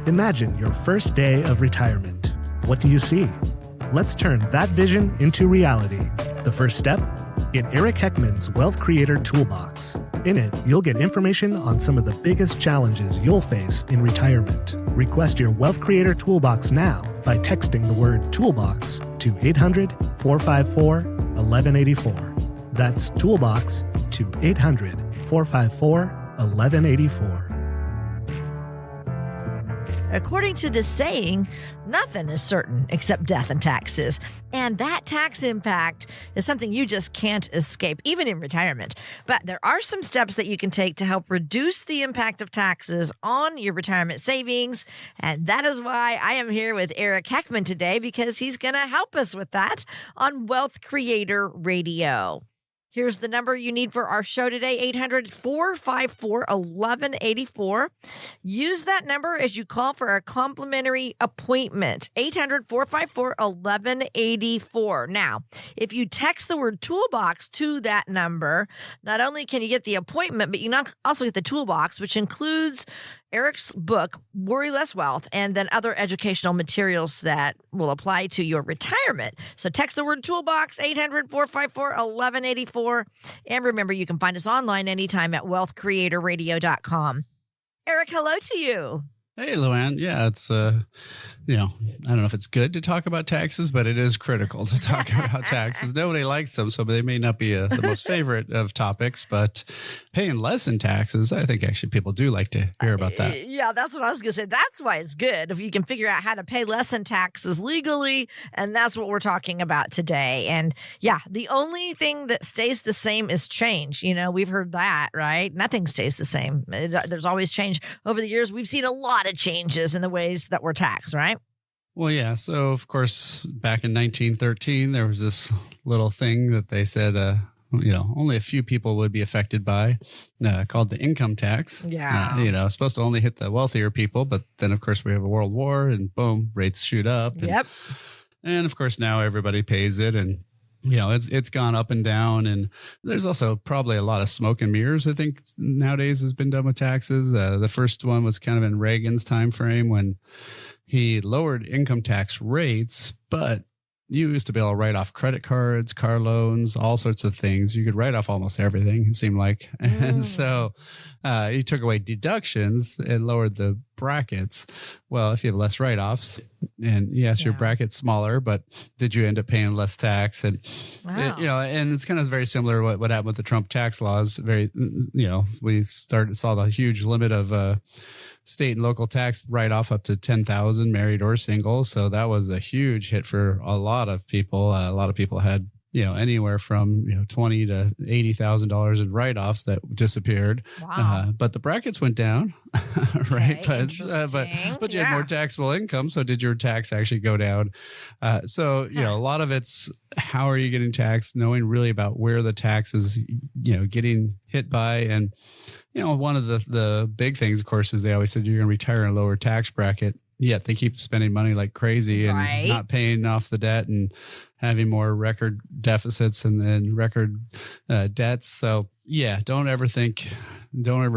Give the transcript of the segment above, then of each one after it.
Imagine your first day of retirement. What do you see? Let's turn that vision into reality. The first step? Get Eric Heckman's Wealth Creator Toolbox. In it, you'll get information on some of the biggest challenges you'll face in retirement. Request your Wealth Creator Toolbox now by texting the word Toolbox to 800-454-1184. That's Toolbox to 800-454-1184. According to this saying, nothing is certain except death and taxes. And that tax impact is something you just can't escape, even in retirement. But there are some steps that you can take to help reduce the impact of taxes on your retirement savings. And that is why I am here with Eric Heckman today, because he's going to help us with that on Wealth Creator Radio. Here's the number you need for our show today, 800-454-1184. Use that number as you call for a complimentary appointment, 800-454-1184. Now, if you text the word toolbox to that number, not only can you get the appointment, but you can also get the toolbox, which includes Eric's book, Worry Less Wealth, and then other educational materials that will apply to your retirement. So text the word toolbox, 800-454-1184. And remember, you can find us online anytime at wealthcreatorradio.com. Eric, hello to you. Hey, Luann. Yeah, it's, I don't know if it's good to talk about taxes, but it is critical to talk about taxes. Nobody likes them, so they may not be the most favorite of topics, but paying less in taxes, I think actually people do like to hear about that. Yeah, that's what I was going to say. That's why it's good if you can figure out how to pay less in taxes legally, and that's what we're talking about today. And yeah, the only thing that stays the same is change. You know, we've heard that, right? Nothing stays the same. There's always change. Over the years, we've seen a lot of changes in the ways that we're taxed, right? Well, yeah. So, of course, back in 1913, there was this little thing that they said, only a few people would be affected by, called the income tax. Yeah. Supposed to only hit the wealthier people. But then, of course, we have a world war and boom, rates shoot up. Yep. And of course, now everybody pays it. And it's gone up and down, and there's also probably a lot of smoke and mirrors, I think, nowadays has been done with taxes. The first one was kind of in Reagan's time frame when he lowered income tax rates, but you used to be able to write off credit cards, car loans, all sorts of things. You could write off almost everything, it seemed like. And so he took away deductions and lowered the brackets. Well, if you have less write-offs, and yes, your bracket's smaller, but did you end up paying less tax? And, and it's kind of very similar to what happened with the Trump tax laws. We saw the huge limit of state and local tax write-off up to $10,000, married or single. So that was a huge hit for a lot of people. A lot of people had, anywhere from $20,000 to $80,000 in write-offs that disappeared. Wow. But the brackets went down, right? Okay, But you had more taxable income. So did your tax actually go down? A lot of it's how are you getting taxed? Knowing really about where the tax is, getting hit by. And one of the big things, of course, is they always said you're going to retire in a lower tax bracket. Yet they keep spending money like crazy and not paying off the debt and having more record deficits and record debts. So yeah, don't ever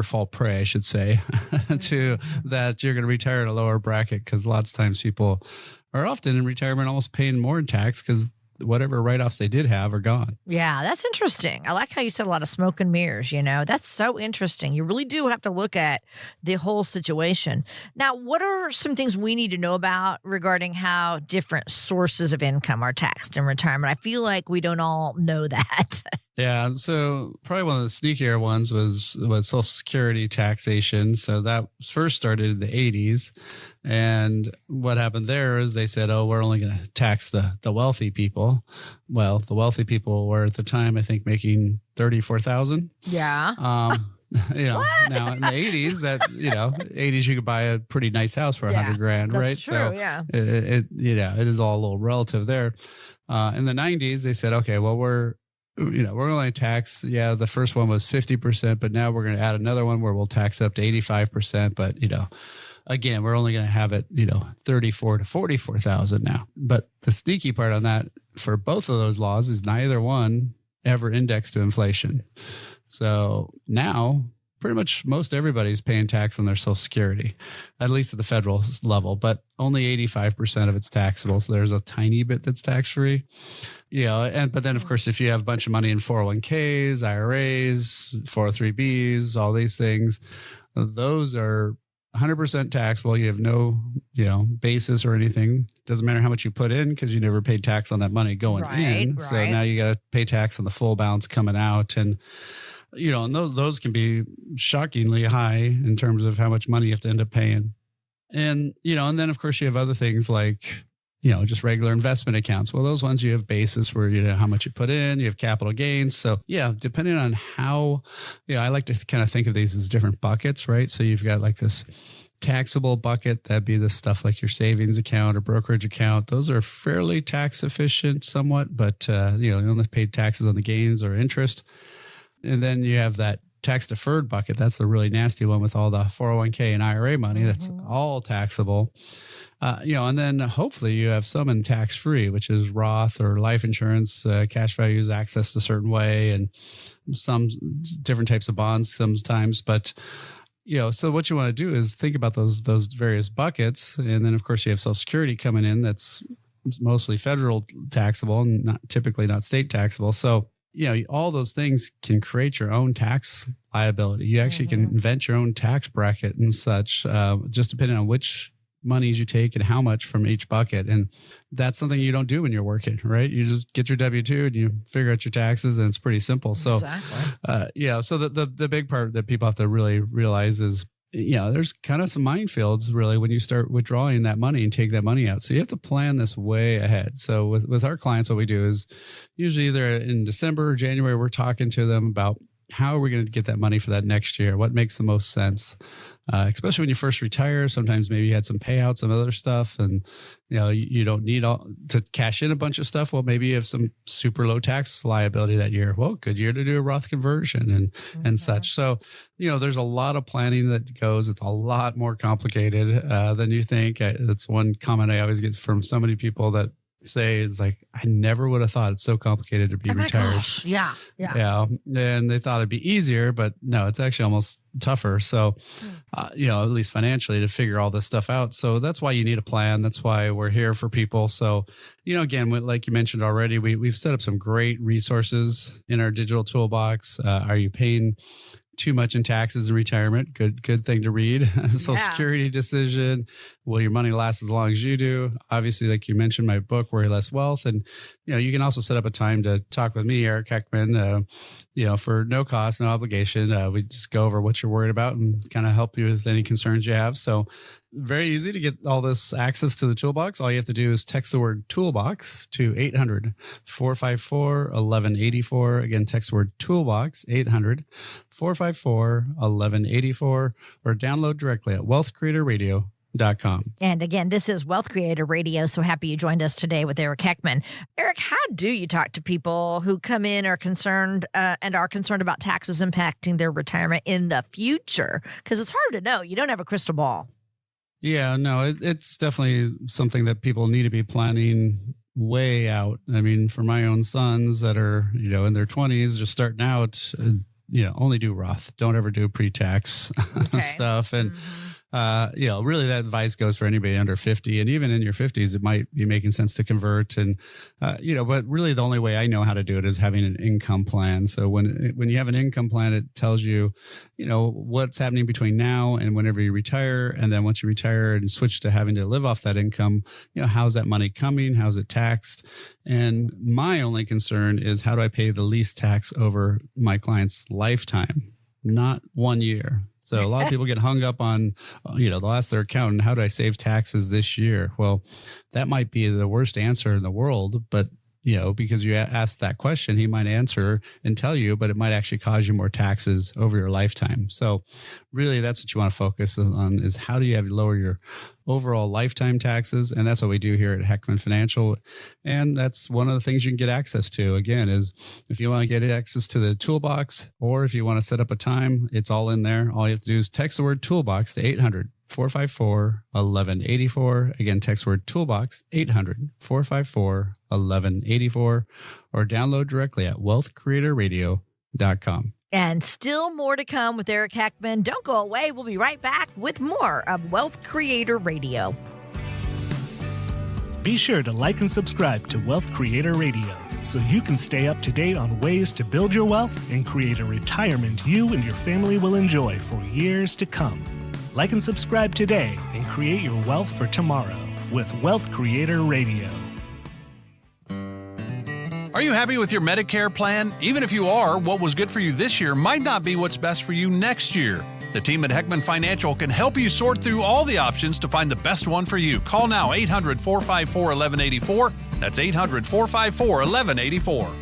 fall prey, I should say, to that you're going to retire in a lower bracket, because lots of times people are often in retirement almost paying more in tax because whatever write-offs they did have are gone. Yeah, that's interesting. I like how you said a lot of smoke and mirrors, That's so interesting. You really do have to look at the whole situation. Now, what are some things we need to know about regarding how different sources of income are taxed in retirement? I feel like we don't all know that. Yeah, so probably one of the sneakier ones was Social Security taxation. So that first started in the 80s. And what happened there is they said, we're only going to tax the wealthy people. Well, the wealthy people were at the time, I think, making $34,000. Yeah. Now in the 80s, 80s you could buy a pretty nice house for $100,000, right? True, so yeah. It is all a little relative there. In the 90s, they said, okay, well, we're going to tax. Yeah, the first one was 50%, but now we're going to add another one where we'll tax up to 85%. But again, we're only going to have it, 34 to 44,000 now. But the sneaky part on that for both of those laws is neither one ever indexed to inflation. So now pretty much most everybody's paying tax on their Social Security, at least at the federal level, but only 85% of it's taxable. So there's a tiny bit that's tax-free. But then of course, if you have a bunch of money in 401ks, IRAs, 403bs, all these things, those are 100% taxable. You have no, basis or anything. Doesn't matter how much you put in because you never paid tax on that money going in. Right. So now you got to pay tax on the full balance coming out. And, and those can be shockingly high in terms of how much money you have to end up paying. And, and then of course you have other things like, just regular investment accounts. Well, those ones you have basis where, how much you put in, you have capital gains. So yeah, depending on how, I like to kind of think of these as different buckets, right? So you've got like this taxable bucket, that'd be the stuff like your savings account or brokerage account. Those are fairly tax efficient somewhat, but, you only pay taxes on the gains or interest. And then you have that tax deferred bucket. That's the really nasty one with all the 401k and IRA money. That's all taxable. And then hopefully you have some in tax free, which is Roth or life insurance, cash values accessed a certain way, and some different types of bonds sometimes. But, so what you want to do is think about those various buckets. And then of course you have Social Security coming in. That's mostly federal taxable and typically not state taxable. So, all those things can create your own tax liability. You actually can invent your own tax bracket and such, just depending on which monies you take and how much from each bucket. And that's something you don't do when you're working, right? You just get your W-2 and you figure out your taxes, and it's pretty simple. So, so the big part that people have to really realize is, there's kind of some minefields really when you start withdrawing that money and take that money out. So you have to plan this way ahead. So with our clients, what we do is usually either in December or January, we're talking to them about how are we going to get that money for that next year? What makes the most sense? Especially when you first retire, sometimes maybe you had some payouts, some other stuff, and you don't need to cash in a bunch of stuff. Well, maybe you have some super low tax liability that year. Well, good year to do a Roth conversion and such. So, there's a lot of planning that goes. It's a lot more complicated than you think. That's one comment I always get from so many people that say is like, I never would have thought it's so complicated to be retired. Gosh. Yeah. And they thought it'd be easier, but no, it's actually almost tougher. So, at least financially, to figure all this stuff out. So that's why you need a plan. That's why we're here for people. So, again, like you mentioned already, we've set up some great resources in our digital toolbox. Are you paying too much in taxes in retirement? Good thing to read. Social Security decision. Will your money last as long as you do? Obviously, like you mentioned, my book, Worry Less Wealth. And, you can also set up a time to talk with me, Eric Heckman, for no cost, no obligation. We just go over what you're worried about and kind of help you with any concerns you have. So very easy to get all this access to the toolbox. All you have to do is text the word toolbox to 800-454-1184. Again, text the word toolbox, 800-454-1184, or download directly at wealthcreatorradio.com. And again, this is Wealth Creator Radio. So happy you joined us today with Eric Heckman. Eric, how do you talk to people who come in are concerned about taxes impacting their retirement in the future? Because it's hard to know. You don't have a crystal ball. Yeah, no, it's definitely something that people need to be planning way out. I mean, for my own sons that are, in their 20s, just starting out, only do Roth. Don't ever do pre-tax stuff. And really that advice goes for anybody under 50, and even in your 50s, it might be making sense to convert. And, but really the only way I know how to do it is having an income plan. So when you have an income plan, it tells you, what's happening between now and whenever you retire. And then once you retire and switch to having to live off that income, how's that money coming? How's it taxed? And my only concern is, how do I pay the least tax over my client's lifetime, not 1 year? So a lot of people get hung up on, they'll ask their accountant, how do I save taxes this year? Well, that might be the worst answer in the world, but because you asked that question, he might answer and tell you, but it might actually cause you more taxes over your lifetime. So really that's what you want to focus on, is how do you lower your overall lifetime taxes? And that's what we do here at Heckman Financial. And that's one of the things you can get access to. Again, is if you want to get access to the toolbox, or if you want to set up a time, it's all in there. All you have to do is text the word toolbox to 800-454-1184. Again, text word toolbox, 800-454-1184, or download directly at wealthcreatorradio.com. And still more to come with Eric Heckman. Don't go away. We'll be right back with more of Wealth Creator Radio. Be sure to like and subscribe to Wealth Creator Radio so you can stay up to date on ways to build your wealth and create a retirement you and your family will enjoy for years to come. Like and subscribe today and create your wealth for tomorrow with Wealth Creator Radio. Are you happy with your Medicare plan? Even if you are, what was good for you this year might not be what's best for you next year. The team at Heckman Financial can help you sort through all the options to find the best one for you. Call now 800-454-1184. That's 800-454-1184.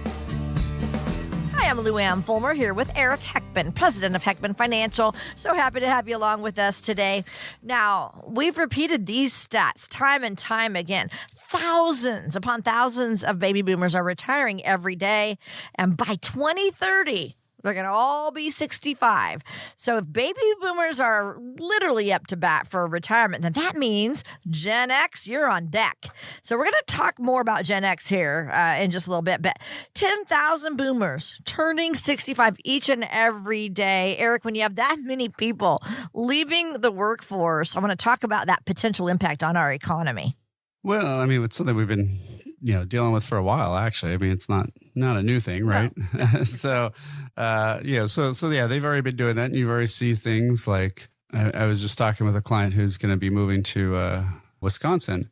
Hi, I'm Lou Ann Fulmer here with Eric Heckman, president of Heckman Financial. So happy to have you along with us today. Now, we've repeated these stats time and time again. Thousands upon thousands of baby boomers are retiring every day. And by 2030, they're going to all be 65. So if baby boomers are literally up to bat for retirement, then that means Gen X, you're on deck. So we're going to talk more about Gen X here in just a little bit. But 10,000 boomers turning 65 each and every day. Eric, when you have that many people leaving the workforce, I want to talk about that potential impact on our economy. Well, I mean, it's something we've been, dealing with for a while, actually. I mean, it's not a new thing, right? No. So they've already been doing that. And you already see things like, I was just talking with a client who's going to be moving to Wisconsin,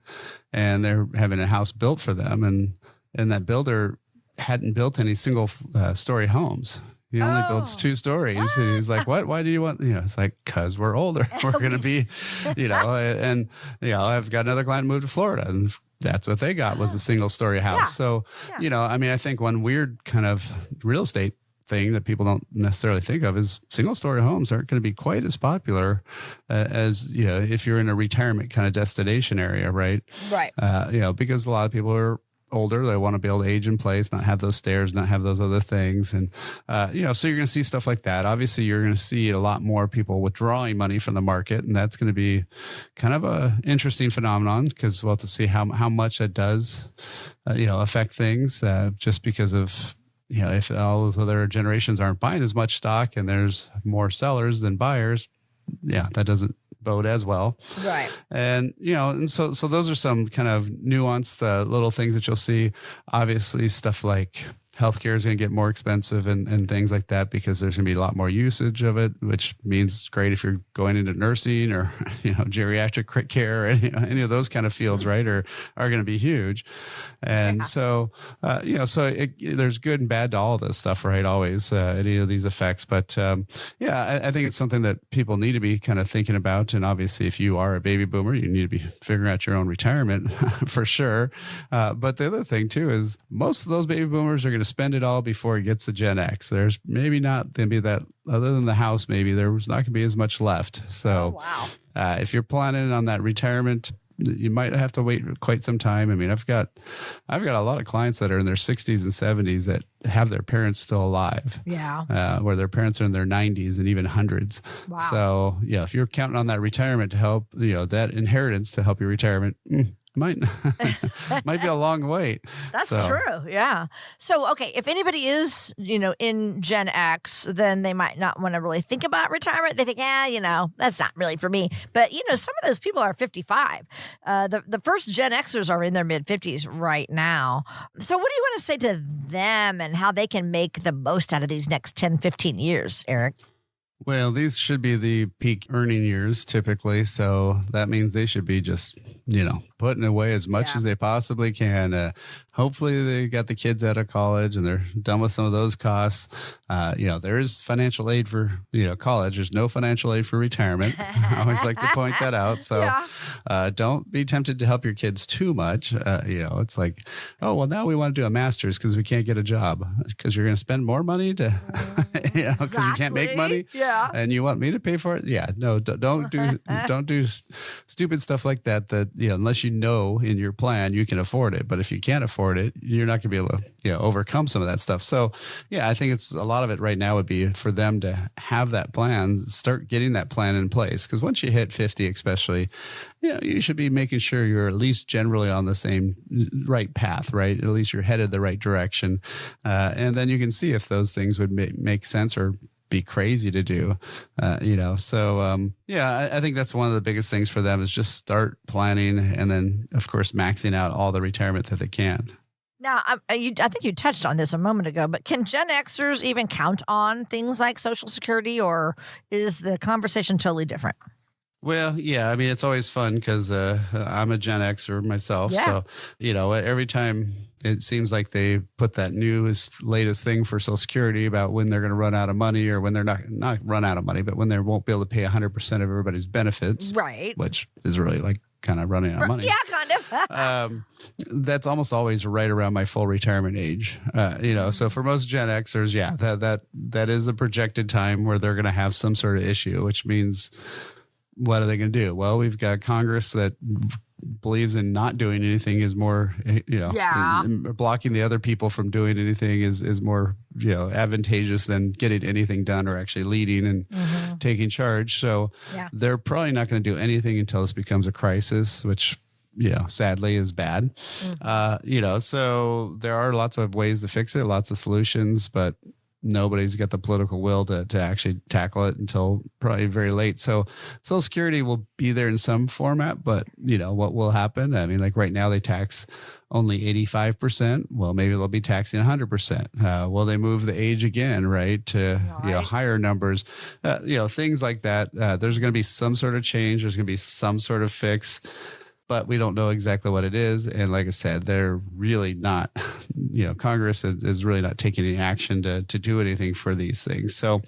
and they're having a house built for them. And that builder hadn't built any single story homes. He only builds 2 stories. What? And he's like, what? Why do you want, it's like, cause we're older. We're going to be, and I've got another client moved to Florida, and that's what they got was a single story house. Yeah. So, I think one weird kind of real estate thing that people don't necessarily think of is single story homes aren't going to be quite as popular as, if you're in a retirement kind of destination area, right? Right. Because a lot of people are older, they want to be able to age in place, not have those stairs, not have those other things. And, so you're going to see stuff like that. Obviously, you're going to see a lot more people withdrawing money from the market. And that's going to be kind of a interesting phenomenon because we'll have to see how much that does, affect things just because of, if all those other generations aren't buying as much stock and there's more sellers than buyers, that doesn't bode as well. Right. And, and so those are some kind of nuanced little things that you'll see. Obviously, stuff like healthcare is going to get more expensive and things like that because there's going to be a lot more usage of it, which means it's great if you're going into nursing or, geriatric care, or any of those kind of fields, right, are going to be huge. And so, there's good and bad to all of this stuff, right, always, any of these effects. But, I think it's something that people need to be kind of thinking about. And obviously, if you are a baby boomer, you need to be figuring out your own retirement for sure. But the other thing, too, is most of those baby boomers are going to spend it all before it gets to Gen X. There's maybe not going to be that, other than the house, maybe there's not going to be as much left. So if you're planning on that retirement, you might have to wait quite some time. I mean, I've got a lot of clients that are in their 60s and 70s that have their parents still alive. Yeah. Where their parents are in their 90s and even hundreds. Wow. So, if you're counting on that retirement to help, that inheritance to help your retirement, might be a long wait. That's true. Yeah. So, okay, if anybody is, in Gen X, then they might not want to really think about retirement. They think, that's not really for me. But, some of those people are 55. The first Gen Xers are in their mid-50s right now. So what do you want to say to them and how they can make the most out of these next 10, 15 years, Eric? Well, these should be the peak earning years typically. So that means they should be just, putting away as much as they possibly can. Hopefully they got the kids out of college and they're done with some of those costs. There is financial aid for, college. There's no financial aid for retirement. I always like to point that out. So don't be tempted to help your kids too much. It's like, oh, well, now we want to do a master's because we can't get a job because you're going to spend more money to, because you can't make money. Yeah. And you want me to pay for it? Yeah, no, don't do stupid stuff like that, unless in your plan, you can afford it. But if you can't afford afford it, you're not going to be able to, overcome some of that stuff. So yeah, I think it's a lot of it right now would be for them to have that plan, start getting that plan in place. Because once you hit 50, especially, you should be making sure you're at least generally on the same right path, right? At least you're headed the right direction. And then you can see if those things would make sense or be crazy to do, So, I think that's one of the biggest things for them is just start planning and then, of course, maxing out all the retirement that they can. Now, I think you touched on this a moment ago, but can Gen Xers even count on things like Social Security, or is the conversation totally different? Well, yeah, I mean, it's always fun because I'm a Gen Xer myself. Yeah. So, every time it seems like they put that latest thing for Social Security about when they're going to run out of money or when they're not run out of money, but when they won't be able to pay 100% of everybody's benefits. Right. Which is really like kind of running out of money. Yeah, kind of. That's almost always right around my full retirement age. So for most Gen Xers, yeah, that is a projected time where they're going to have some sort of issue, which means what are they going to do? Well, we've got Congress that believes in not doing anything is more, blocking the other people from doing anything is more, advantageous than getting anything done or actually leading and taking charge. So they're probably not going to do anything until this becomes a crisis, which, sadly is bad. So there are lots of ways to fix it, lots of solutions, but nobody's got the political will to actually tackle it until probably very late. So Social Security will be there in some format, but what will happen? I mean, like right now they tax only 85%. Well, maybe they'll be taxing 100%. Will they move the age again, right? To, higher numbers, things like that. There's going to be some sort of change. There's going to be some sort of fix, but we don't know exactly what it is. And like I said, they're really not, Congress is really not taking any action to do anything for these things. So,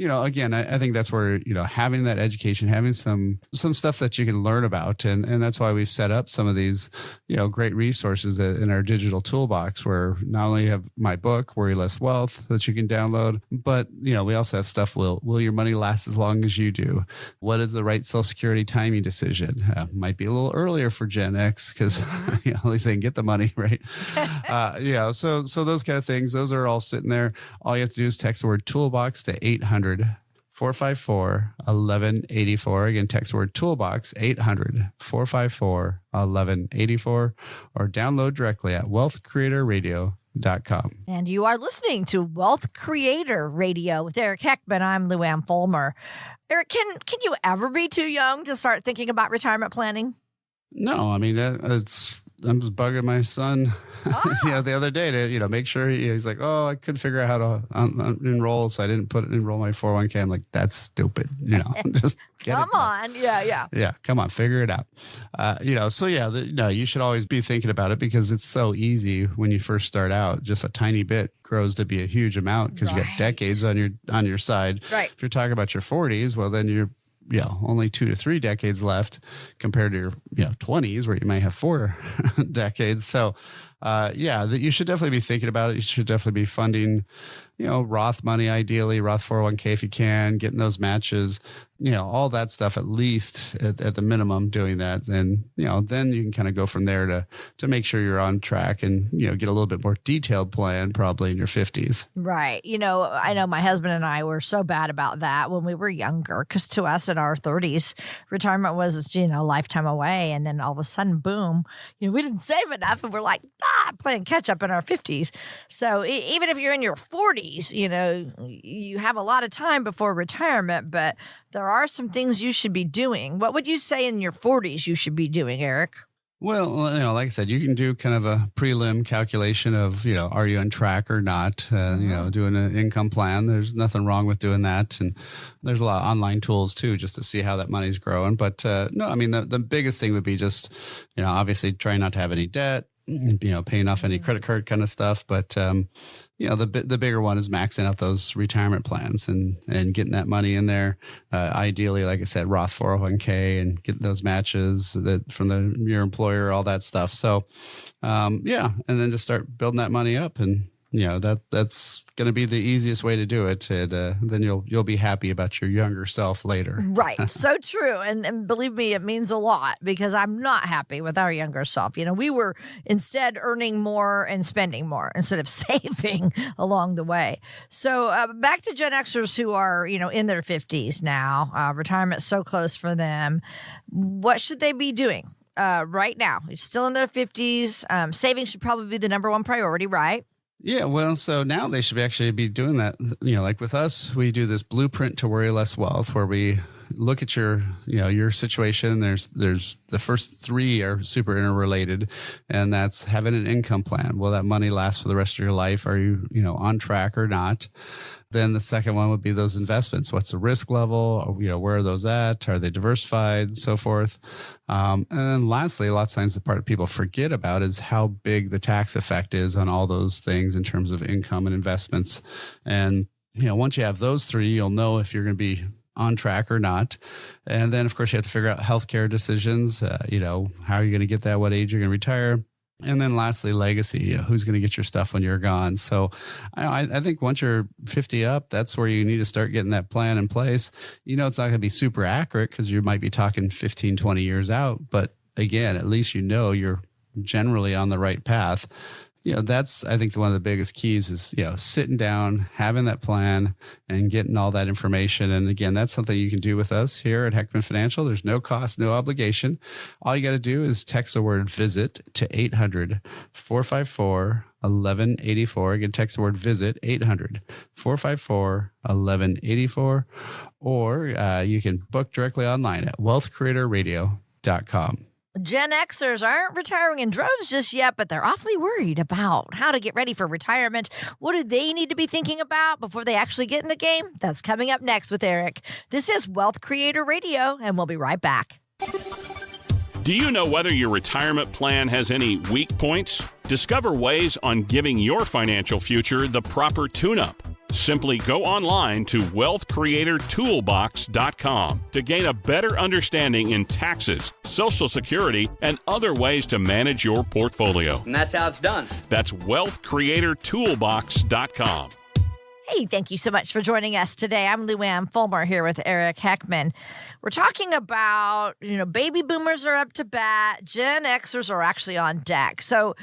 again, I think that's where, having that education, having some stuff that you can learn about. And that's why we've set up some of these, great resources in our digital toolbox where not only have my book, Worry Less Wealth, that you can download, but, we also have stuff. Will your money last as long as you do? What is the right Social Security timing decision? Might be a little earlier for Gen X because at least they can get the money, right? So those kind of things, those are all sitting there. All you have to do is text the word toolbox to 800-454-1184. Again, text the word toolbox, 800-454-1184, or download directly at wealthcreatorradio.com. And you are listening to Wealth Creator Radio with Eric Heckman. I'm Lou Ann Fulmer. Eric, can you ever be too young to start thinking about retirement planning? No, I mean, I'm just bugging my son, the other day to, make sure he's like, oh, I couldn't figure out how to enroll. So I didn't enroll my 401k. I'm like, that's stupid. Just get Come on. Yeah. Yeah. Come on. Figure it out. You should always be thinking about it because it's so easy when you first start out. Just a tiny bit grows to be a huge amount because you got decades on your side. Right. If you're talking about your 40s, well, then you're, only 2 to 3 decades left compared to your 20s where you might have 4 decades. So that you should definitely be thinking about it. You should definitely be funding, Roth money, ideally Roth 401k if you can, getting those matches, all that stuff, at least at the minimum doing that. And, then you can kind of go from there to make sure you're on track and, get a little bit more detailed plan probably in your 50s. Right. I know my husband and I were so bad about that when we were younger, because to us in our 30s, retirement was, lifetime away. And then all of a sudden, boom, we didn't save enough and we're like, playing catch up in our 50s. So even if you're in your 40s, you have a lot of time before retirement, but there are some things you should be doing. What would you say in your 40s you should be doing, Eric? Well, like I said, you can do kind of a prelim calculation of, are you on track or not? Doing an income plan. There's nothing wrong with doing that. And there's a lot of online tools too, just to see how that money's growing. But no, I mean, the biggest thing would be just, obviously trying not to have any debt, paying off any credit card kind of stuff. But, the bigger one is maxing out those retirement plans and getting that money in there. Ideally, like I said, Roth 401k and getting those matches from your employer, all that stuff. So, and then just start building that money up and that's going to be the easiest way to do it. And then you'll be happy about your younger self later. Right. So true. And believe me, it means a lot because I'm not happy with our younger self. We were instead earning more and spending more instead of saving along the way. So back to Gen Xers who are, in their 50s now, retirement's so close for them. What should they be doing? Right now, it's still in their 50s. Saving should probably be the number one priority, right? Yeah, well, so now they should actually be doing that. Like with us, we do this blueprint to worry less wealth, where we look at your situation. There's the first three are super interrelated, and that's having an income plan. Will that money last for the rest of your life? Are you on track or not? Then the second one would be those investments. What's the risk level? Where are those at? Are they diversified? So forth. And then lastly, a lot of times the part people forget about is how big the tax effect is on all those things in terms of income and investments. And, once you have those three, you'll know if you're going to be on track or not. And then, of course, you have to figure out healthcare decisions. How are you going to get that? What age you're going to retire? And then lastly, legacy. Who's going to get your stuff when you're gone? So I think once you're 50 up, that's where you need to start getting that plan in place. It's not going to be super accurate because you might be talking 15, 20 years out. But again, at least you're generally on the right path. That's, I think, one of the biggest keys is, sitting down, having that plan and getting all that information. And again, that's something you can do with us here at Heckman Financial. There's no cost, no obligation. All you got to do is text the word visit to 800-454-1184. Again, text the word visit 800-454-1184. Or you can book directly online at wealthcreatorradio.com. Gen Xers aren't retiring in droves just yet, but they're awfully worried about how to get ready for retirement. What do they need to be thinking about before they actually get in the game? That's coming up next with Eric. This is Wealth Creator Radio, and we'll be right back. Do you know whether your retirement plan has any weak points? Discover ways on giving your financial future the proper tune-up. Simply go online to wealthcreatortoolbox.com to gain a better understanding in taxes, Social Security, and other ways to manage your portfolio. And that's how it's done. That's wealthcreatortoolbox.com. Hey, thank you so much for joining us today. I'm Lou Ann Fulmer here with Eric Heckman. We're talking about, baby boomers are up to bat. Gen Xers are actually on deck. So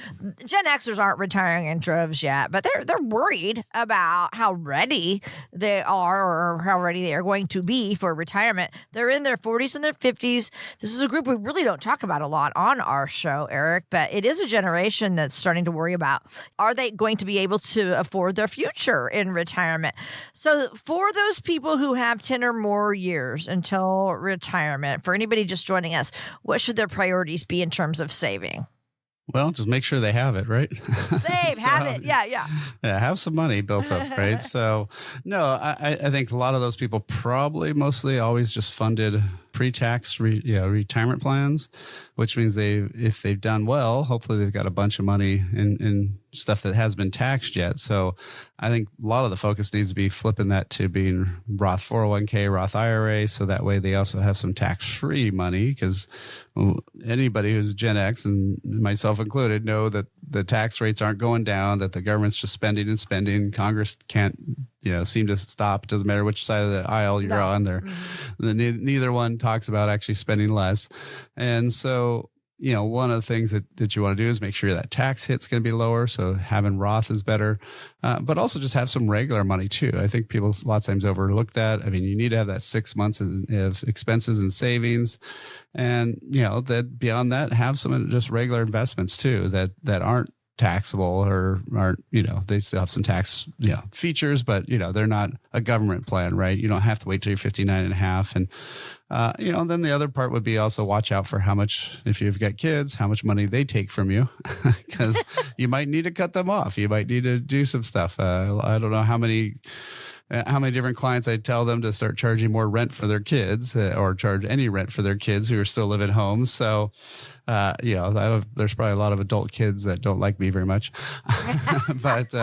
Gen Xers aren't retiring in droves yet, but they're worried about how ready they are or how ready they are going to be for retirement. They're in their 40s and their 50s. This is a group we really don't talk about a lot on our show, Eric, but it is a generation that's starting to worry about, are they going to be able to afford their future in retirement? So for those people who have 10 or more years until retirement, for anybody just joining us, what should their priorities be in terms of saving? Well, just make sure they have it, right? Save, have it. Yeah. Yeah, have some money built up, right? So, no, I think a lot of those people probably mostly always just funded pre-tax retirement plans, which means if they've done well, hopefully they've got a bunch of money in stuff that has been taxed yet. So I think a lot of the focus needs to be flipping that to being Roth 401k, Roth IRA. So that way they also have some tax-free money, because anybody who's Gen X, and myself included, know that the tax rates aren't going down, that the government's just spending and spending. Congress can't seem to stop. It doesn't matter which side of the aisle you're on there. Mm-hmm. Neither one talks about actually spending less. And so, one of the things that you want to do is make sure that tax hit's going to be lower. So having Roth is better, but also just have some regular money too. I think people a lot of times overlook that. I mean, you need to have that 6 months of expenses and savings. And, that beyond that, have some just regular investments too that aren't taxable or aren't, they still have some tax, features, but, they're not a government plan, right? You don't have to wait till you're 59 and a half. And, then the other part would be also watch out for how much, if you've got kids, how much money they take from you, because you might need to cut them off. You might need to do some stuff. I don't know how many different clients I tell them to start charging more rent for their kids, or charge any rent for their kids who are still living home. So, there's probably a lot of adult kids that don't like me very much, but,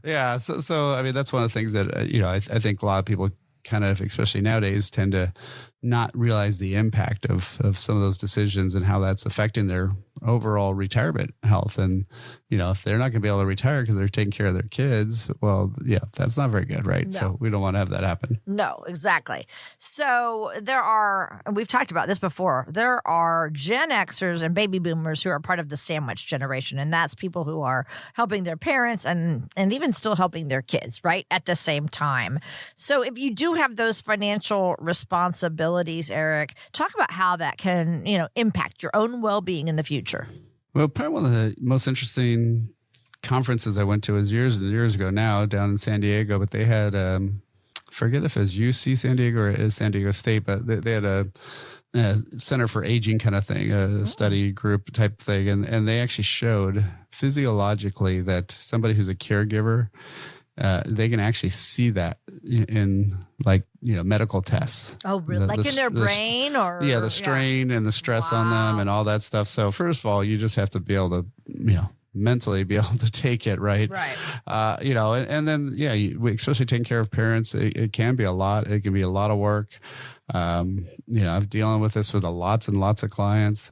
yeah. So, I mean, that's one of the things that, I think a lot of people kind of, especially nowadays, tend to not realize the impact of some of those decisions and how that's affecting their overall retirement health. And, if they're not going to be able to retire because they're taking care of their kids, well, yeah, that's not very good, right? No. So we don't want to have that happen. No, exactly. So we've talked about this before, there are Gen Xers and baby boomers who are part of the sandwich generation. And that's people who are helping their parents and even still helping their kids, right, at the same time. So if you do have those financial responsibilities, Eric, talk about how that can, impact your own well-being in the future. Well, probably one of the most interesting conferences I went to was years and years ago now down in San Diego, but they had, forget if it was UC San Diego or it is San Diego State, but they had a Center for Aging kind of thing, a study group type thing. And they actually showed physiologically that somebody who's a caregiver, they can actually see that in medical tests. Oh, really? In their brain or? Yeah, the strain and the stress on them and all that stuff. So first of all, you just have to be able to, mentally be able to take it, right? Right. And then, especially taking care of parents, it can be a lot. It can be a lot of work. I'm dealing with this with lots and lots of clients.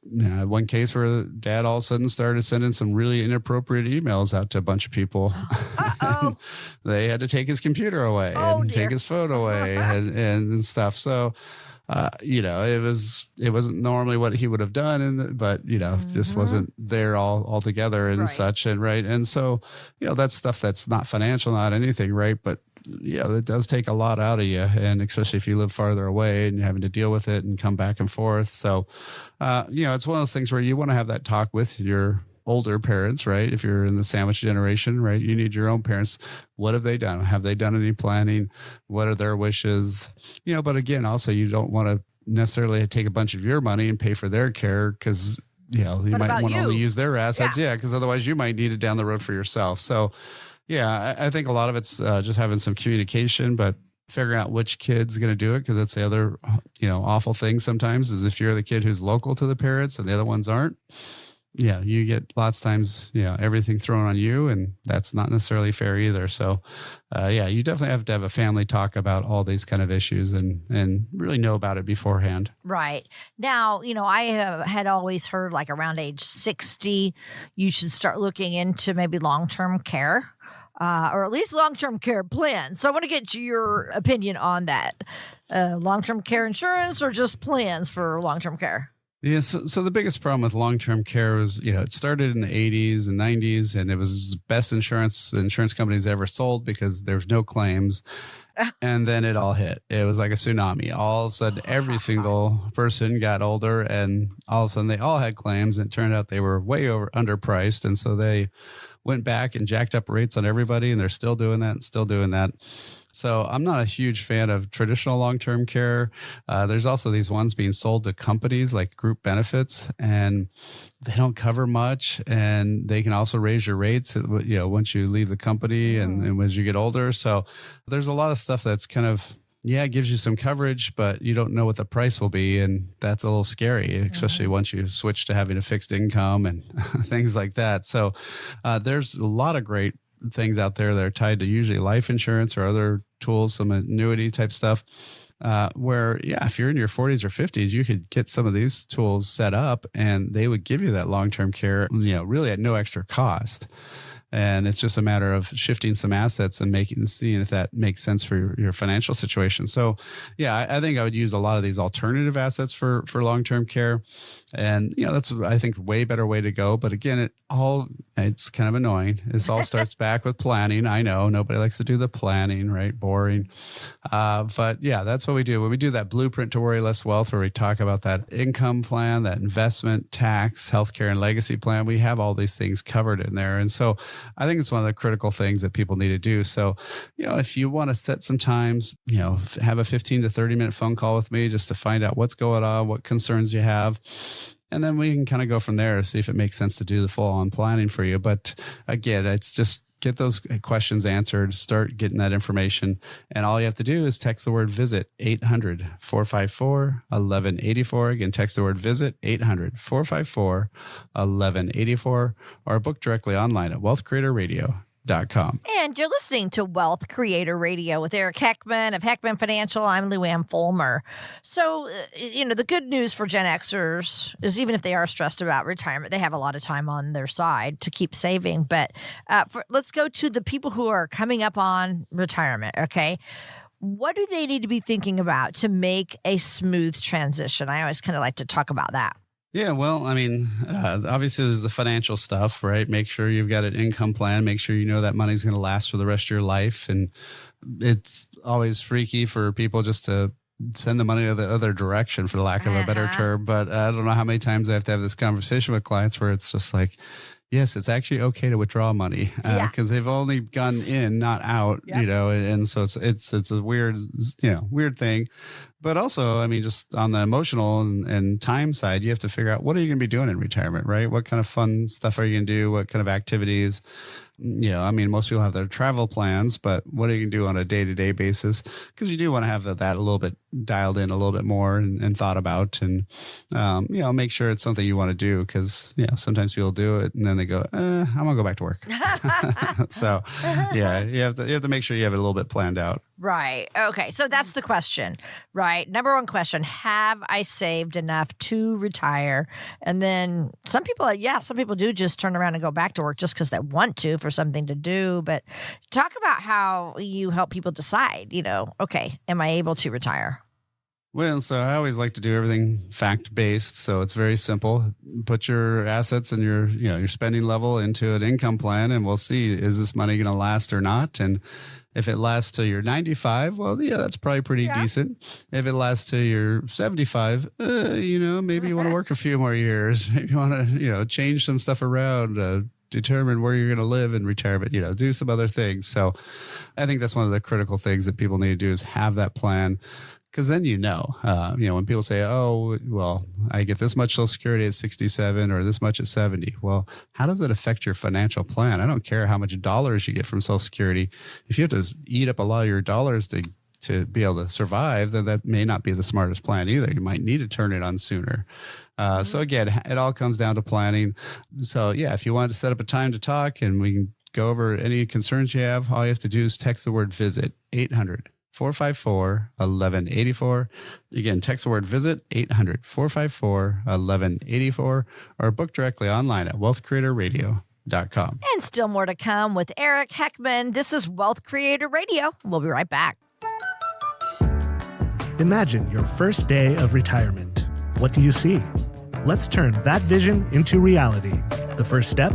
One case where dad all of a sudden started sending some really inappropriate emails out to a bunch of people. They had to take his computer away and take his phone away and stuff. So, it wasn't normally what he would have done, but just wasn't there all together and such. And right. And so, that's stuff that's not financial, not anything. Right. But it does take a lot out of you. And especially if you live farther away and you're having to deal with it and come back and forth. So, it's one of those things where you want to have that talk with your older parents, right? If you're in the sandwich generation, right? You need your own parents. What have they done? Have they done any planning? What are their wishes? But again, also you don't want to necessarily take a bunch of your money and pay for their care because, you might want to only use their assets. Yeah. Because otherwise you might need it down the road for yourself. So yeah, I think a lot of it's just having some communication, but figuring out which kid's going to do it. Because that's the other, awful thing sometimes is if you're the kid who's local to the parents and the other ones aren't, yeah, you get lots of times, everything thrown on you, and that's not necessarily fair either. So, you definitely have to have a family talk about all these kind of issues and really know about it beforehand. Right. Now, I had always heard like around age 60, you should start looking into maybe long-term care. Or at least long-term care plans. So I want to get your opinion on that. Long-term care insurance or just plans for long-term care? Yeah, so the biggest problem with long-term care was, it started in the 80s and 90s, and it was the best insurance companies ever sold because there was no claims. And then it all hit. It was like a tsunami. All of a sudden, every single person got older, and all of a sudden they all had claims, and it turned out they were way underpriced. And so they went back and jacked up rates on everybody, and they're still doing that and still doing that. So I'm not a huge fan of traditional long-term care. There's also these ones being sold to companies like group benefits, and they don't cover much, and they can also raise your rates, once you leave the company and as you get older. So there's a lot of stuff that's kind of, it gives you some coverage, but you don't know what the price will be. And that's a little scary, especially once you switch to having a fixed income and things like that. So there's a lot of great things out there that are tied to usually life insurance or other tools, some annuity type stuff, where, if you're in your 40s or 50s, you could get some of these tools set up and they would give you that long-term care, really at no extra cost. And it's just a matter of shifting some assets and seeing if that makes sense for your financial situation. So, I think I would use a lot of these alternative assets for long-term care. And, that's, I think, the way better way to go. But again, it's kind of annoying. This all starts back with planning. I know nobody likes to do the planning, right? Boring. But that's what we do. When we do that blueprint to worry less wealth, where we talk about that income plan, that investment, tax, healthcare, and legacy plan, we have all these things covered in there. And so I think it's one of the critical things that people need to do. So, if you want to set some times, have a 15 to 30 minute phone call with me just to find out what's going on, what concerns you have. And then we can kind of go from there, see if it makes sense to do the full on planning for you. But again, it's just get those questions answered, start getting that information. And all you have to do is text the word visit 800-454-1184. Again, text the word visit 800-454-1184 or book directly online at wealthcreatorradio.com. And you're listening to Wealth Creator Radio with Eric Heckman of Heckman Financial. I'm Lou Ann Fulmer. So, the good news for Gen Xers is even if they are stressed about retirement, they have a lot of time on their side to keep saving. But let's go to the people who are coming up on retirement, okay? What do they need to be thinking about to make a smooth transition? I always kind of like to talk about that. Yeah, well, obviously there's the financial stuff, right? Make sure you've got an income plan. Make sure you know that money's going to last for the rest of your life. And it's always freaky for people just to send the money to the other direction, for the lack of a better term. But I don't know how many times I have to have this conversation with clients where it's just like, yes, it's actually okay to withdraw money because they've only gone in, not out, and so it's a weird thing. But also, just on the emotional and time side, you have to figure out what are you going to be doing in retirement, right? What kind of fun stuff are you going to do? What kind of activities? Most people have their travel plans, but what are you going to do on a day-to-day basis? Because you do want to have that a little bit dialed in a little bit more and thought about and, make sure it's something you want to do because, sometimes people do it and then they go, I'm going to go back to work. So, you have to make sure you have it a little bit planned out. Right. Okay. So that's the question, right? Number one question, have I saved enough to retire? And then some people do just turn around and go back to work just because they want to for something to do. But talk about how you help people decide, okay, am I able to retire? Well, so I always like to do everything fact-based. So it's very simple. Put your assets and your spending level into an income plan and we'll see, is this money going to last or not? And if it lasts till you're 95, well, that's probably pretty decent. If it lasts till you're 75, maybe you want to work a few more years. Maybe you want to, change some stuff around, determine where you're going to live in retirement, do some other things. So I think that's one of the critical things that people need to do is have that plan. Because then when people say, oh, well, I get this much Social Security at 67 or this much at 70. Well, how does it affect your financial plan? I don't care how much dollars you get from Social Security. If you have to eat up a lot of your dollars to be able to survive, then that may not be the smartest plan either. You might need to turn it on sooner. So again, it all comes down to planning. So if you want to set up a time to talk and we can go over any concerns you have, all you have to do is text the word VISIT, 800-454-1184. Again, text the word VISIT, 800-454-1184, or book directly online at wealthcreatorradio.com. And still more to come with Eric Heckman. This is Wealth Creator Radio. We'll be right back. Imagine your first day of retirement. What do you see? Let's turn that vision into reality. The first step?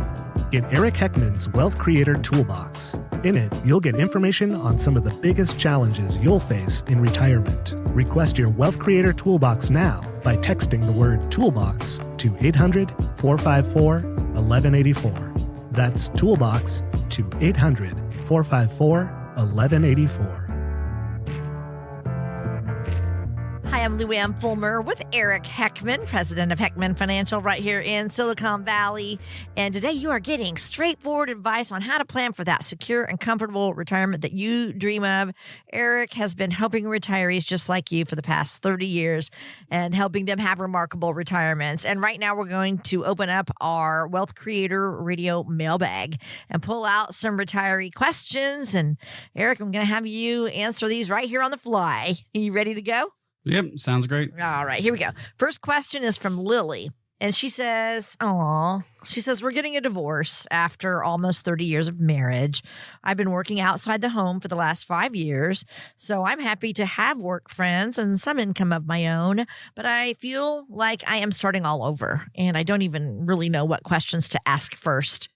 Get Eric Heckman's Wealth Creator Toolbox. In it, you'll get information on some of the biggest challenges you'll face in retirement. Request your Wealth Creator Toolbox now by texting the word Toolbox to 800-454-1184. That's Toolbox to 800-454-1184. Hi, I'm Lou Ann Fulmer with Eric Heckman, president of Heckman Financial right here in Silicon Valley. And today you are getting straightforward advice on how to plan for that secure and comfortable retirement that you dream of. Eric has been helping retirees just like you for the past 30 years and helping them have remarkable retirements. And right now we're going to open up our Wealth Creator Radio mailbag and pull out some retiree questions. And Eric, I'm going to have you answer these right here on the fly. Are you ready to go? Yep, sounds great. All right, here we go. First question is from Lily. And she says, we're getting a divorce after almost 30 years of marriage. I've been working outside the home for the last 5 years, so I'm happy to have work friends and some income of my own, but I feel like I am starting all over, and I don't even really know what questions to ask first.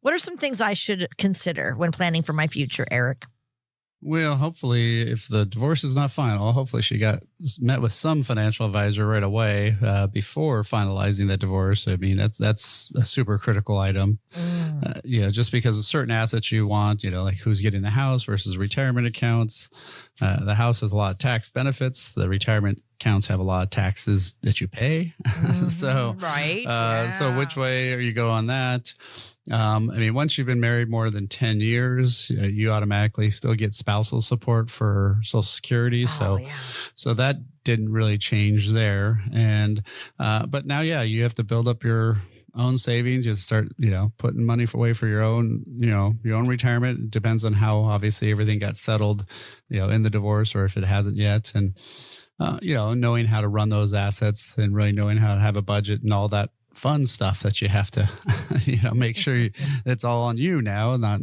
What are some things I should consider when planning for my future, Eric? Well, hopefully, if the divorce is not final, hopefully she met with some financial advisor right away before finalizing the divorce. I mean, that's a super critical item. Just because of certain assets you want, like who's getting the house versus retirement accounts. The house has a lot of tax benefits. The retirement accounts have a lot of taxes that you pay. So which way are you go on that? Once you've been married more than 10 years, you automatically still get spousal support for Social Security. So that didn't really change there. And, but now, you have to build up your own savings. You start, putting money away for your own, your own retirement. It depends on how obviously everything got settled, in the divorce or if it hasn't yet. And, knowing how to run those assets and really knowing how to have a budget and all that fun stuff that you have to, make sure it's all on you now, not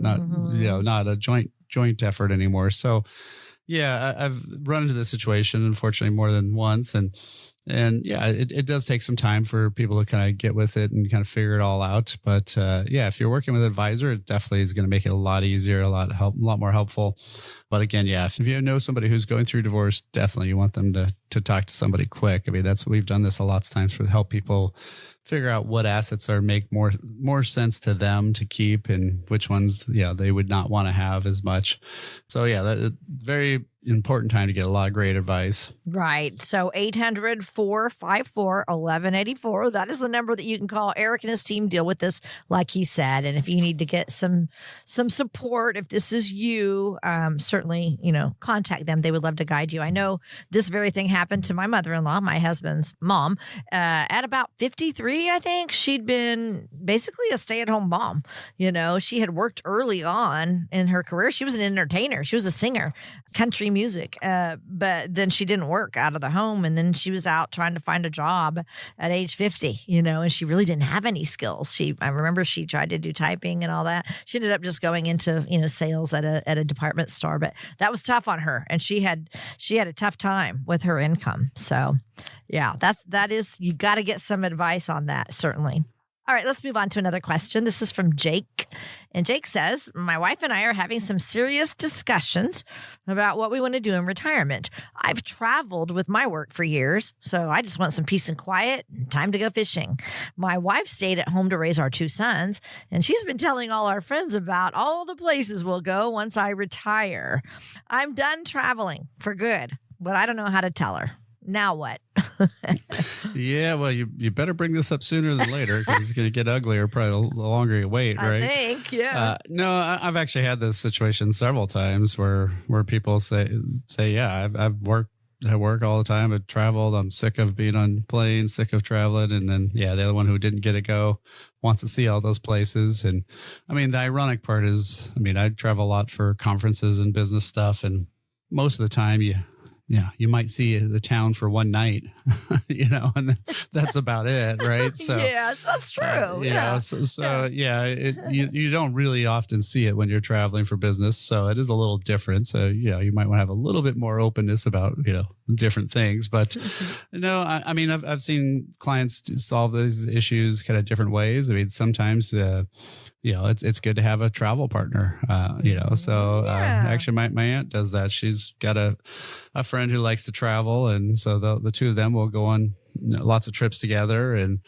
a joint effort anymore. So, yeah, I've run into this situation, unfortunately, more than once. And yeah, it does take some time for people to kind of get with it and kind of figure it all out. But if you're working with an advisor, it definitely is going to make it a lot easier, a lot more helpful. But again, if you know somebody who's going through divorce, definitely you want them to talk to somebody quick. I mean, we've done this a lot of times to help people figure out what assets make more sense to them to keep and which ones, they would not want to have as much. So that's very important time to get a lot of great advice. Right. So 800-454-1184. That is the number that you can call. Eric and his team deal with this, like he said. And if you need to get some support, if this is you, certainly, contact them. They would love to guide you. I know this very thing happened to my mother-in-law, my husband's mom, at about 53, I think. She'd been basically a stay-at-home mom. She had worked early on in her career. She was an entertainer. She was a singer, country music. But then she didn't work out of the home. And then she was out trying to find a job at age 50, and she really didn't have any skills. I remember she tried to do typing and all that. She ended up just going into, sales at a department store, but that was tough on her. And she had a tough time with her income. So yeah, that is, you got to get some advice on that, certainly. All right, let's move on to another question. This is from Jake. And Jake says, my wife and I are having some serious discussions about what we want to do in retirement. I've traveled with my work for years, so I just want some peace and quiet and time to go fishing. My wife stayed at home to raise our 2 sons, and she's been telling all our friends about all the places we'll go once I retire. I'm done traveling for good, but I don't know how to tell her. Now what? Yeah, well, you better bring this up sooner than later because it's going to get uglier probably the longer you wait, right? I think, yeah. No, I've actually had this situation several times where people say, yeah, I've worked. I work all the time. I've traveled. I'm sick of being on planes, sick of traveling. And then, the other one who didn't get to go wants to see all those places. And I mean, the ironic part is, I travel a lot for conferences and business stuff. And most of the time you might see the town for one night, and that's about it, right? So yes, that's true. You don't really often see it when you're traveling for business. So it is a little different. So, you might want to have a little bit more openness about, different things. But no, I've seen clients solve these issues kind of different ways. Sometimes it's good to have a travel partner, actually my aunt does that. She's got a friend who likes to travel. And so the two of them will go on lots of trips together, and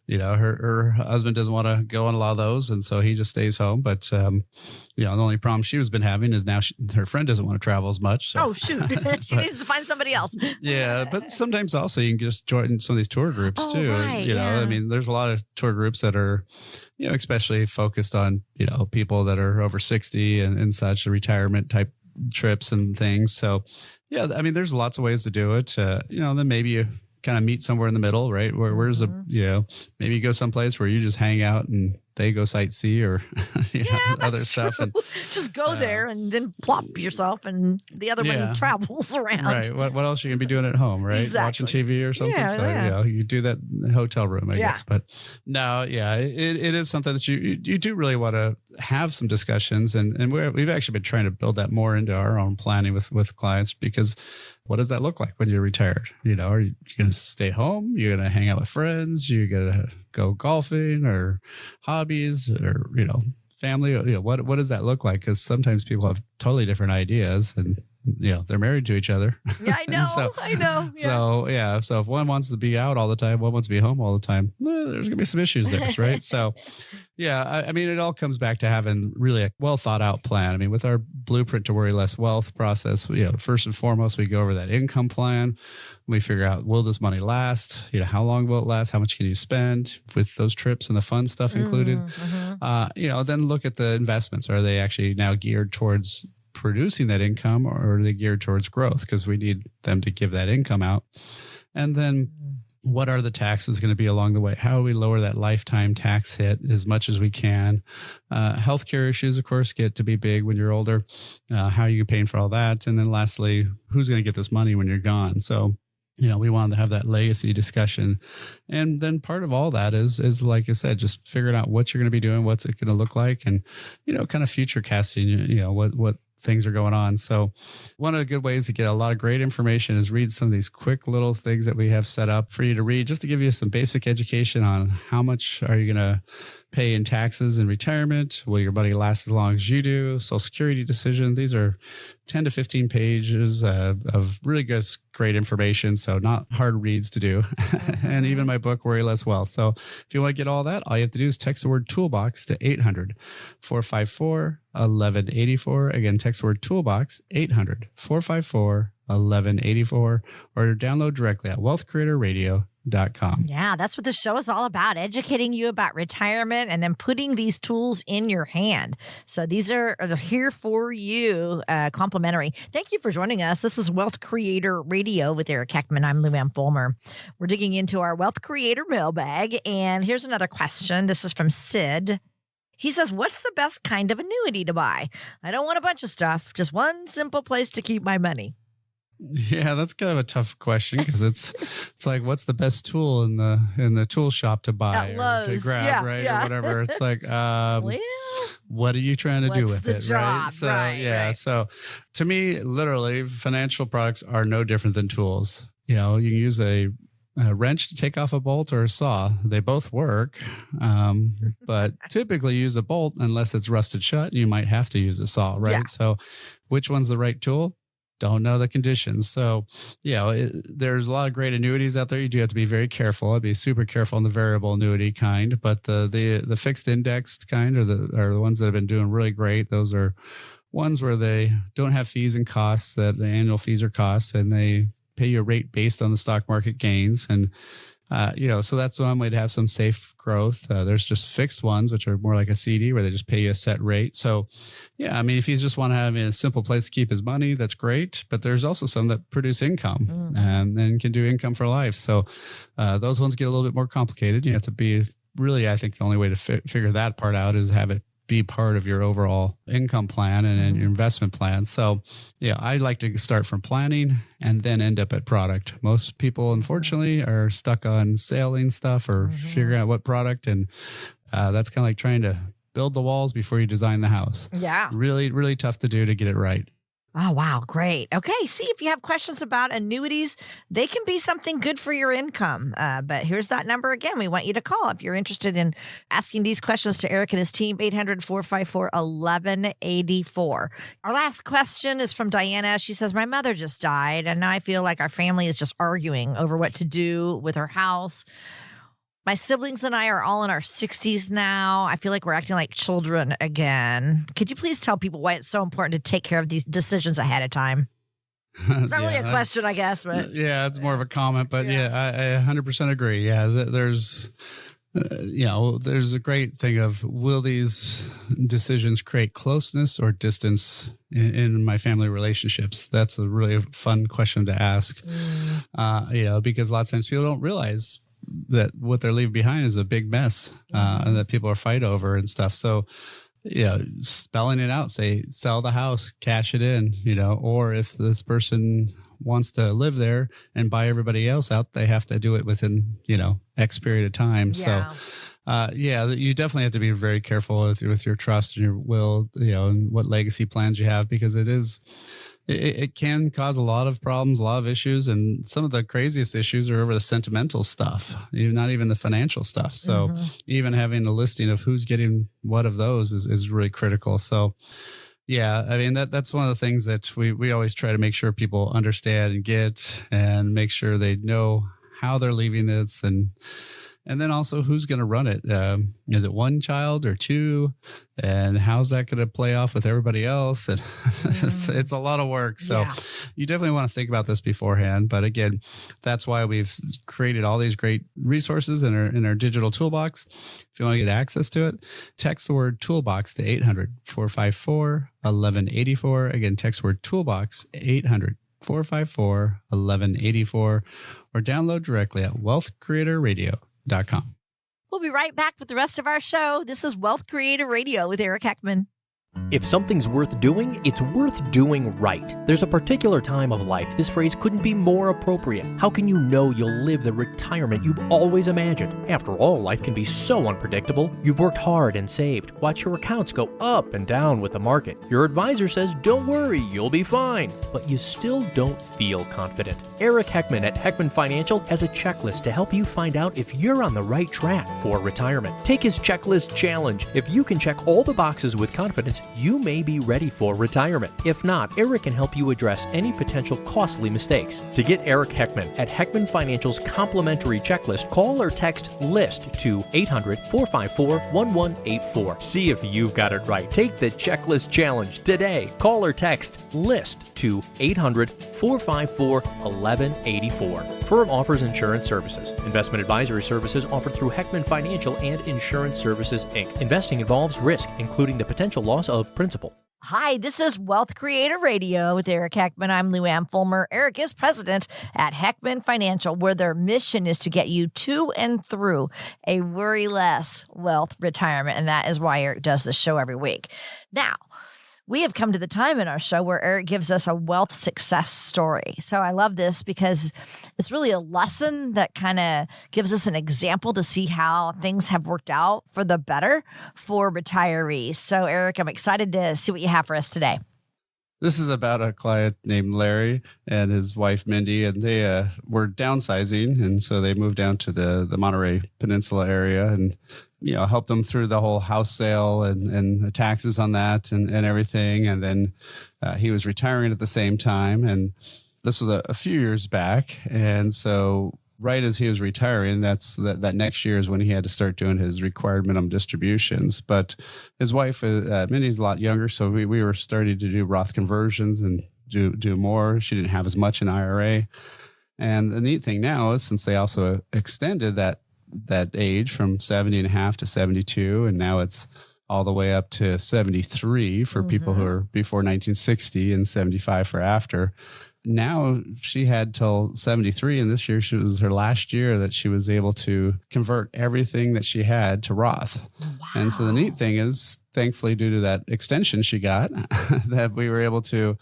her husband doesn't want to go on a lot of those, and so he just stays home. But the only problem she's been having is now her friend doesn't want to travel as much. So. Oh shoot, she needs to find somebody else. Yeah, but sometimes also you can just join some of these tour groups too. Right, There's a lot of tour groups that are especially focused on people that are over 60 and such, retirement type trips and things. So yeah, there's lots of ways to do it. Then maybe you kind of meet somewhere in the middle, right? Where's maybe you go someplace where you just hang out and they go sightsee or other stuff. And just go there and then plop yourself, and the other one travels around. Right. What else are you gonna be doing at home, right? Exactly. Watching TV or something. You do that in the hotel room, I guess. But no, it is something that you do really want to have some discussions, and we've actually been trying to build that more into our own planning with clients, because what does that look like when you're retired? Are you going to stay home? You're going to hang out with friends? You're going to go golfing or hobbies or, family? What does that look like? Because sometimes people have totally different ideas, and they're married to each other. Yeah, I know. I know. Yeah. So if one wants to be out all the time, one wants to be home all the time, there's going to be some issues there, right? So it all comes back to having really a well thought out plan. With our Blueprint to Worry Less Wealth process, first and foremost, we go over that income plan. We figure out, will this money last? How long will it last? How much can you spend with those trips and the fun stuff included? Then look at the investments. Are they actually now geared towards producing that income, or are they geared towards growth? Because we need them to give that income out. And then what are the taxes going to be along the way? How do we lower that lifetime tax hit as much as we can? Healthcare issues, of course, get to be big when you're older. How are you paying for all that? And then lastly, who's going to get this money when you're gone? So, we wanted to have that legacy discussion. And then part of all that is like I said, just figuring out what you're going to be doing, what's it going to look like, and, kind of future casting, what things are going on. So one of the good ways to get a lot of great information is read some of these quick little things that we have set up for you to read, just to give you some basic education on how much are you going to pay in taxes in retirement. Will your money last as long as you do? Social Security decision. These are 10 to 15 pages of really good, great information. So not hard reads to do. And even my book, Worry Less Wealth. So if you want to get all that, all you have to do is text the word toolbox to 800-454-1184. Again, text the word toolbox, 800-454-1184, or download directly at wealthcreatorradio.com. Yeah, that's what the show is all about, educating you about retirement and then putting these tools in your hand. So these are here for you, complimentary. Thank you for joining us. This is Wealth Creator Radio with Eric Heckman. I'm Lou Ann Fulmer. We're digging into our Wealth Creator mailbag, and here's another question. This is from Sid. He says, what's the best kind of annuity to buy? I don't want a bunch of stuff, just one simple place to keep my money. Yeah, that's kind of a tough question because it's like, what's the best tool in the tool shop to buy or to grab, right? Or whatever. It's like, what are you trying to do with it, job? Right? So right. So to me, literally, financial products are no different than tools. You can use a wrench to take off a bolt or a saw. They both work, but typically use a bolt unless it's rusted shut. You might have to use a saw, right? Yeah. So which one's the right tool? Don't know the conditions. So, there's a lot of great annuities out there. You do have to be very careful. I'd be super careful on the variable annuity kind, but the fixed indexed kind are the ones that have been doing really great. Those are ones where they don't have fees and costs, that the annual fees or costs, and they pay you a rate based on the stock market gains. And, so that's one way to have some safe growth. There's just fixed ones, which are more like a CD where they just pay you a set rate. So, if you just want to have a simple place to keep his money, that's great. But there's also some that produce income and can do income for life. So those ones get a little bit more complicated. You have to be really, I think the only way to figure that part out is have it be part of your overall income plan and your investment plan. So, I like to start from planning and then end up at product. Most people, unfortunately, are stuck on selling stuff or figuring out what product. And that's kind of like trying to build the walls before you design the house. Yeah. Really, really tough to do to get it right. Oh, wow. Great. Okay. See, if you have questions about annuities, they can be something good for your income. But here's that number again. We want you to call if you're interested in asking these questions to Eric and his team, 800-454-1184. Our last question is from Diana. She says, my mother just died, and now I feel like our family is just arguing over what to do with her house. My siblings and I are all in our 60s now. I feel like we're acting like children again. Could you please tell people why it's so important to take care of these decisions ahead of time? It's not really a question, I guess, but it's more of a comment. But I 100% agree. Yeah, there's there's a great thing of, will these decisions create closeness or distance in my family relationships? That's a really fun question to ask. Because a lot of times people don't realize that what they're leaving behind is a big mess and that people are fighting over and stuff. So, spelling it out, say, sell the house, cash it in, or if this person wants to live there and buy everybody else out, they have to do it within, X period of time. Yeah. So, you definitely have to be very careful with your trust and your will, and what legacy plans you have, because it can cause a lot of problems, a lot of issues. And some of the craziest issues are over the sentimental stuff, not even the financial stuff. So even having a listing of who's getting what of those is really critical. So, that's one of the things that we always try to make sure people understand and get, and make sure they know how they're leaving this, and then also who's going to run it. Is it one child or two? And how's that going to play off with everybody else? And it's a lot of work. So you definitely want to think about this beforehand. But again, that's why we've created all these great resources in our digital toolbox. If you want to get access to it, text the word toolbox to 800-454-1184. Again, text the word toolbox, 800-454-1184 or download directly at wealthcreatorradio.com. We'll be right back with the rest of our show. This is Wealth Creator Radio with Eric Heckman. If something's worth doing, it's worth doing right. There's a particular time of life this phrase couldn't be more appropriate. How can you know you'll live the retirement you've always imagined? After all, life can be so unpredictable. You've worked hard and saved. Watch your accounts go up and down with the market. Your advisor says, don't worry, you'll be fine. But you still don't feel confident. Eric Heckman at Heckman Financial has a checklist to help you find out if you're on the right track for retirement. Take his checklist challenge. If you can check all the boxes with confidence, you may be ready for retirement. If not, Eric can help you address any potential costly mistakes. To get Eric Heckman at Heckman Financial's complimentary checklist, call or text LIST to 800-454-1184. See if you've got it right. Take the checklist challenge today. Call or text LIST to 800-454-1184. Firm offers insurance services. Investment advisory services offered through Heckman Financial and Insurance Services, Inc. Investing involves risk, including the potential loss of principal. Hi, this is Wealth Creator Radio with Eric Heckman. I'm Lou Ann Fulmer. Eric is president at Heckman Financial, where their mission is to get you to and through a worry-less wealth retirement. And that is why Eric does this show every week. Now, we have come to the time in our show where Eric gives us a wealth success story. So I love this because it's really a lesson that kind of gives us an example to see how things have worked out for the better for retirees. So Eric, I'm excited to see what you have for us today. This is about a client named Larry and his wife, Mindy, and they were downsizing. And so they moved down to the Monterey Peninsula area and, helped them through the whole house sale and the taxes on that and everything. And then he was retiring at the same time. And this was a few years back. And so right as he was retiring, that next year is when he had to start doing his required minimum distributions. But his wife, Mindy's a lot younger, so we were starting to do Roth conversions and do more. She didn't have as much in IRA. And the neat thing now is since they also extended that age from 70 and a half to 72, and now it's all the way up to 73 for people who are before 1960 and 75 for after. Now she had till 73, and this year was her last year that she was able to convert everything that she had to Roth. Wow. And so the neat thing is, thankfully, due to that extension she got, that we were able to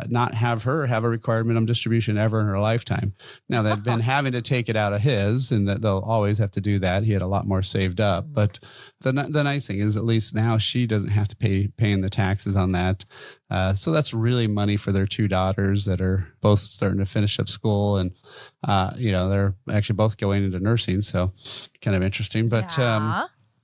not have her have a required minimum distribution ever in her lifetime. Now, they've been having to take it out of his, and that they'll always have to do that. He had a lot more saved up. But the nice thing is, at least now she doesn't have to paying the taxes on that. So that's really money for their two daughters that are both starting to finish up school, and they're actually both going into nursing. So kind of interesting. But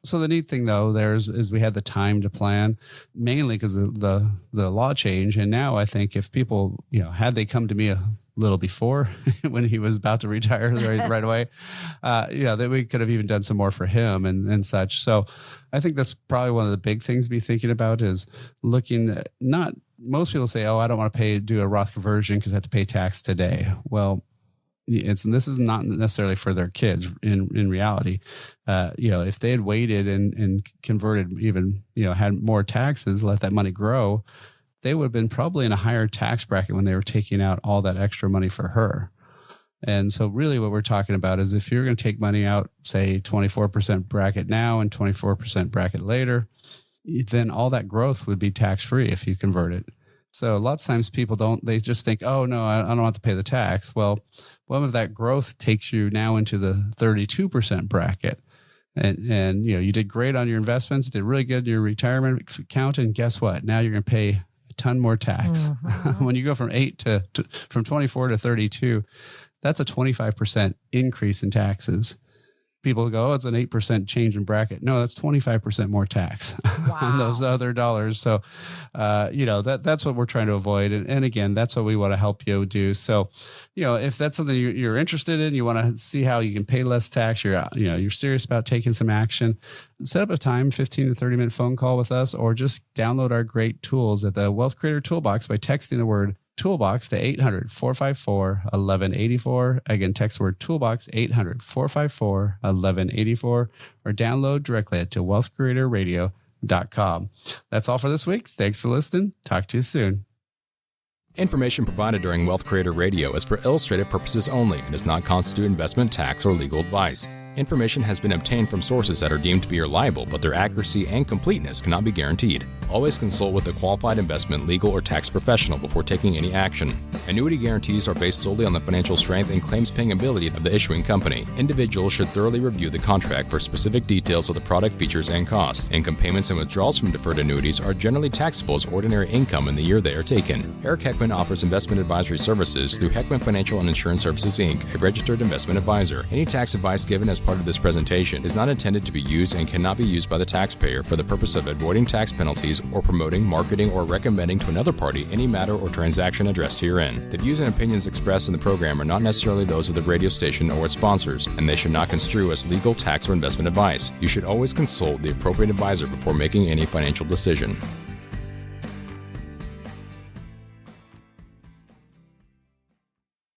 so the neat thing though is we had the time to plan, mainly because the law change. And now I think if people had they come to me a little before when he was about to retire right away, that we could have even done some more for him and such. So I think that's probably one of the big things to be thinking about is looking at most people say, oh, I don't want to do a Roth conversion because I have to pay tax today. Well, this is not necessarily for their kids in reality. If they had waited and converted even, had more taxes, let that money grow, they would have been probably in a higher tax bracket when they were taking out all that extra money for her. And so really what we're talking about is if you're going to take money out, say 24% bracket now and 24% bracket later, then all that growth would be tax-free if you convert it. So lots of times people they just think, oh, no, I don't have to pay the tax. Well, one of that growth takes you now into the 32% bracket. And you did great on your investments, did really good in your retirement account. And guess what? Now you're going to pay a ton more tax. When you go from from 24 to 32, that's a 25% increase in taxes. People go, oh, it's an 8% change in bracket. No, that's 25% more tax on those other dollars. So, that's what we're trying to avoid. And again, that's what we want to help you do. So, if that's something you're interested in, you want to see how you can pay less tax, you're serious about taking some action, set up a time, 15 to 30 minute phone call with us, or just download our great tools at the Wealth Creator Toolbox by texting the word Toolbox to 800-454-1184. Again, text the word Toolbox 800-454-1184 or download directly at wealthcreatorradio.com. That's all for this week. Thanks for listening. Talk to you soon. Information provided during Wealth Creator Radio is for illustrative purposes only and does not constitute investment, tax, or legal advice. Information has been obtained from sources that are deemed to be reliable, but their accuracy and completeness cannot be guaranteed. Always consult with a qualified investment, legal, or tax professional before taking any action. Annuity guarantees are based solely on the financial strength and claims-paying ability of the issuing company. Individuals should thoroughly review the contract for specific details of the product features and costs. Income payments and withdrawals from deferred annuities are generally taxable as ordinary income in the year they are taken. Eric Heckman offers investment advisory services through Heckman Financial and Insurance Services, Inc., a registered investment advisor. Any tax advice given as part of this presentation is not intended to be used and cannot be used by the taxpayer for the purpose of avoiding tax penalties or promoting, marketing, or recommending to another party any matter or transaction addressed herein. The views and opinions expressed in the program are not necessarily those of the radio station or its sponsors, and they should not construe as legal, tax, or investment advice. You should always consult the appropriate advisor before making any financial decision.